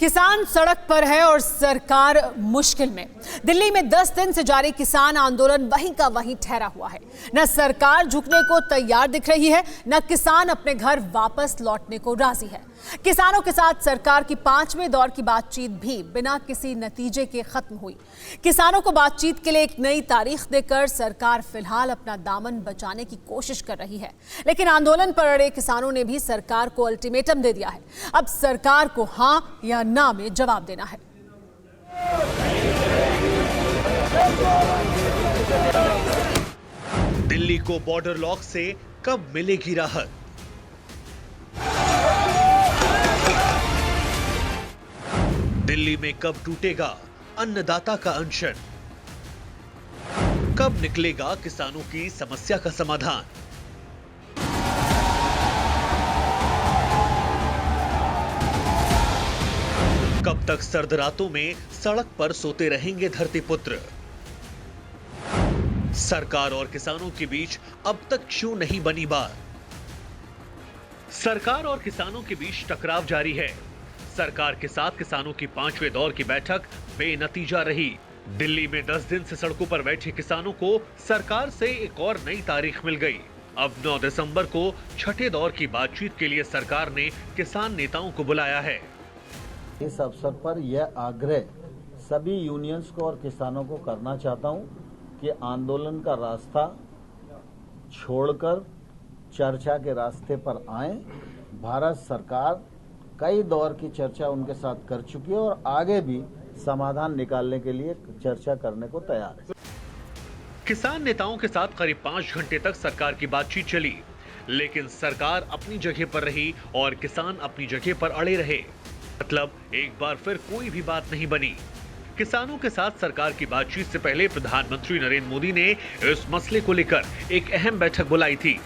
किसान सड़क पर है और सरकार मुश्किल में। दिल्ली में 10 दिन से जारी किसान आंदोलन वहीं का वहीं ठहरा हुआ है। न सरकार झुकने को तैयार दिख रही है, न किसान अपने घर वापस लौटने को राजी है। किसानों के साथ सरकार की 5वें दौर की बातचीत भी बिना किसी नतीजे के खत्म हुई। किसानों को बातचीत के लिए एक नई तारीख देकर सरकार फिलहाल अपना दामन बचाने की कोशिश कर रही है, लेकिन आंदोलन पर अड़े किसानों ने भी सरकार को अल्टीमेटम दे दिया है। अब सरकार को हां या ना में जवाब देना है। दिल्ली को बॉर्डर लॉक से कब मिलेगी राहत? दिल्ली में कब टूटेगा अन्नदाता का अनशन? कब निकलेगा किसानों की समस्या का समाधान? कब तक सर्द रातों में सड़क पर सोते रहेंगे धरतीपुत्र? सरकार और किसानों के बीच अब तक क्यों नहीं बनी बात? सरकार और किसानों के बीच टकराव जारी है। सरकार के साथ किसानों की 5वें दौर की बैठक बेनतीजा रही। दिल्ली में 10 दिन से सड़कों पर बैठे किसानों को सरकार से एक और नई तारीख मिल गई। अब 9 दिसंबर को छठे दौर की बातचीत के लिए सरकार ने किसान नेताओं को बुलाया है। इस अवसर पर यह आग्रह सभी यूनियंस को और किसानों को करना चाहता हूं कि आंदोलन का रास्ता छोड़कर चर्चा के रास्ते पर आएं। भारत सरकार कई दौर की चर्चा उनके साथ कर चुकी है और आगे भी समाधान निकालने के लिए चर्चा करने को तैयार है। किसान नेताओं के साथ करीब 5 घंटे तक सरकार की बातचीत चली, लेकिन सरकार अपनी जगह पर रही और किसान अपनी जगह पर अड़े रहे। मतलब एक बार फिर कोई भी बात नहीं बनी। किसानों के साथ सरकार की बातचीत से पहले प्रधानमंत्री नरेंद्र मोदी ने इस मसले को लेकर एक अहम बैठक बुलाई थी।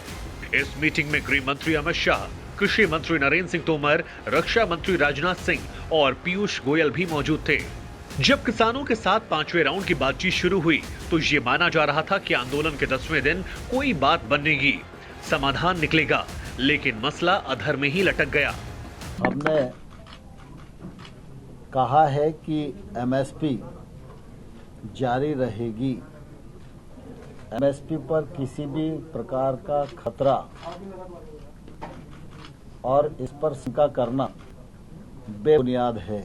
इस मीटिंग में गृह मंत्री अमित शाह, कृषि मंत्री नरेंद्र सिंह तोमर, रक्षा मंत्री राजनाथ सिंह और पीयूष गोयल भी मौजूद थे। जब किसानों के साथ 5वें राउंड की बातचीत शुरू हुई तो ये माना जा रहा था कि आंदोलन के 10वें दिन कोई बात बनेगी, समाधान निकलेगा, लेकिन मसला अधर में ही लटक गया। हमने कहा है कि एमएसपी जारी रहेगी। एमएसपी पर किसी भी प्रकार का खतरा और इस पर शंका करना बेबुनियाद है,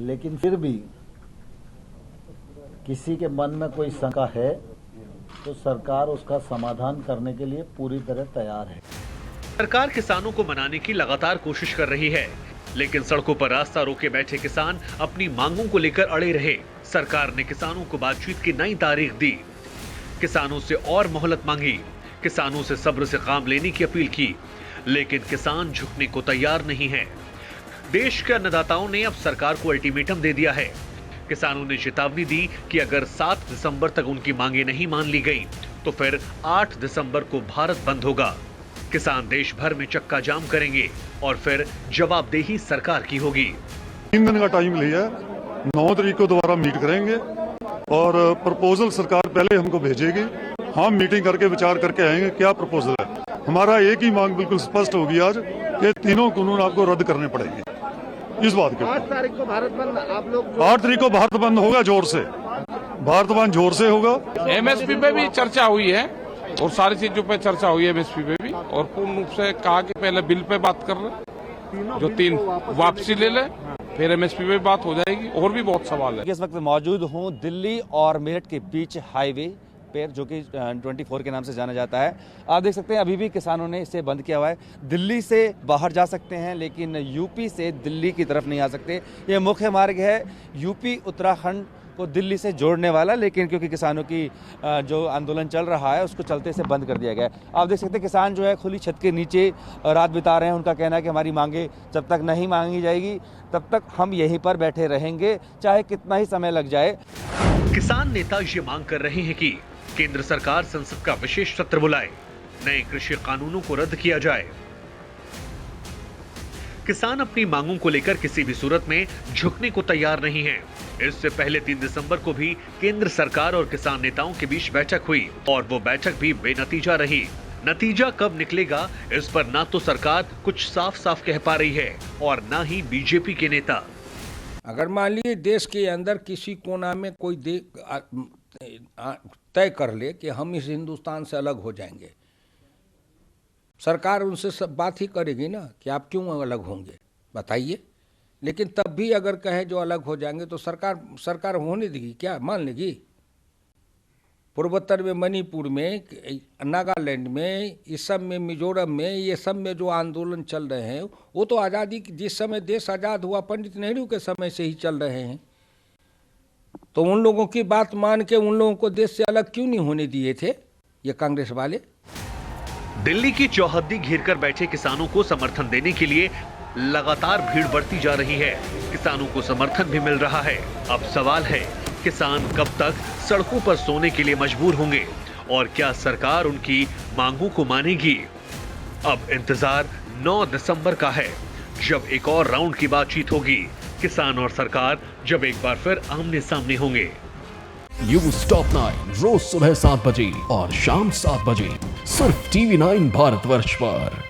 लेकिन फिर भी किसी के मन में कोई शंका है तो सरकार उसका समाधान करने के लिए पूरी तरह तैयार है। सरकार किसानों को मनाने की लगातार कोशिश कर रही है, लेकिन सड़कों पर रास्ता रोके बैठे किसान अपनी मांगों को लेकर अड़े रहे। सरकार ने किसानों को बातचीत की नई तारीख दी, किसानों से और मोहलत मांगी, किसानों से सब्र से काम लेने की अपील की, लेकिन किसान झुकने को तैयार नहीं है। देश के अन्नदाताओं ने अब सरकार को अल्टीमेटम दे दिया है। किसानों ने चेतावनी दी कि अगर 7 दिसंबर तक उनकी मांगे नहीं मान ली गई तो फिर 8 दिसंबर को भारत बंद होगा। किसान देश भर में चक्का जाम करेंगे और फिर जवाबदेही सरकार की होगी। 3 दिन का टाइम लिया, 9 तारीख को दोबारा मीट करेंगे और प्रपोजल सरकार पहले हमको भेजेगी। हम मीटिंग करके विचार करके आएंगे क्या प्रपोजल है। हमारा एक ही मांग बिल्कुल स्पष्ट होगी आज कि तीनों कानून आपको रद्द करने पड़ेंगे। इस बात के 8 तारीख को भारत बंद, आप लोग 8 तारीख को भारत बंद होगा, जोर से भारत बंद जोर से होगा। एमएसपी पे भी चर्चा हुई है और सारी चीजों पे चर्चा हुई है एमएसपी पे भी, और पूर्ण रूप से कहा कि पहले बिल पे बात कर ले, जो 3 वापसी ले ले, फिर एमएसपी पे बात हो जाएगी। और भी बहुत सवाल है। इस वक्त मौजूद हूँ दिल्ली और मेरठ के बीच हाईवे पर, जो कि 24 के नाम से जाना जाता है। आप देख सकते हैं अभी भी किसानों ने इसे बंद किया हुआ है। दिल्ली से बाहर जा सकते हैं, लेकिन यूपी से दिल्ली की तरफ नहीं आ सकते। ये मुख्य मार्ग है यूपी उत्तराखंड को दिल्ली से जोड़ने वाला, लेकिन क्योंकि किसानों की जो आंदोलन चल रहा है उसको चलते से बंद कर दिया गया है। आप देख सकते हैं किसान जो है खुली छत के नीचे रात बिता रहे हैं। उनका कहना है कि हमारी मांगे जब तक नहीं मांगी जाएगी तब तक हम यहीं पर बैठे रहेंगे, चाहे कितना ही समय लग जाए। किसान नेता ये मांग कर रहे हैं कि केंद्र सरकार संसद का विशेष सत्र बुलाए, नए कृषि कानूनों को रद्द किया जाए। किसान अपनी मांगों को लेकर किसी भी सूरत में झुकने को तैयार नहीं है। इससे पहले 3 दिसंबर को भी केंद्र सरकार और किसान नेताओं के बीच बैठक हुई और वो बैठक भी बेनतीजा रही। नतीजा कब निकलेगा, इस पर ना तो सरकार कुछ साफ साफ कह पा रही है और ना ही बीजेपी के नेता। अगर मान लीजिए देश के अंदर किसी कोना में कोई तय कर ले कि हम इस हिंदुस्तान से अलग हो जाएंगे, सरकार उनसे सब बात ही करेगी ना कि आप क्यों अलग होंगे, बताइए। लेकिन तब भी अगर कहे जो अलग हो जाएंगे तो सरकार होने देगी क्या, मान लेगी? पूर्वोत्तर में, मणिपुर में, नागालैंड में, इस सब में, मिजोरम में, ये सब में जो आंदोलन चल रहे हैं वो तो आज़ादी, जिस समय देश आज़ाद हुआ पंडित नेहरू के समय से ही चल रहे हैं। तो उन लोगों की बात मान के उन लोगों को देश से अलग क्यों नहीं होने दिए थे ये कांग्रेस वाले? दिल्ली की चौहद्दी घेरकर बैठे किसानों को समर्थन देने के लिए लगातार भीड़ बढ़ती जा रही है। किसानों को समर्थन भी मिल रहा है। अब सवाल है, किसान कब तक सड़कों पर सोने के लिए मजबूर होंगे और क्या सरकार उनकी मांगों को मानेगी? अब इंतजार 9 दिसंबर का है, जब एक और राउंड की बातचीत होगी। किसान और सरकार जब एक बार फिर आमने सामने होंगे। न्यूज़ टॉप 9 रोज सुबह 7 बजे और शाम 7 बजे सिर्फ TV9 भारतवर्ष पर।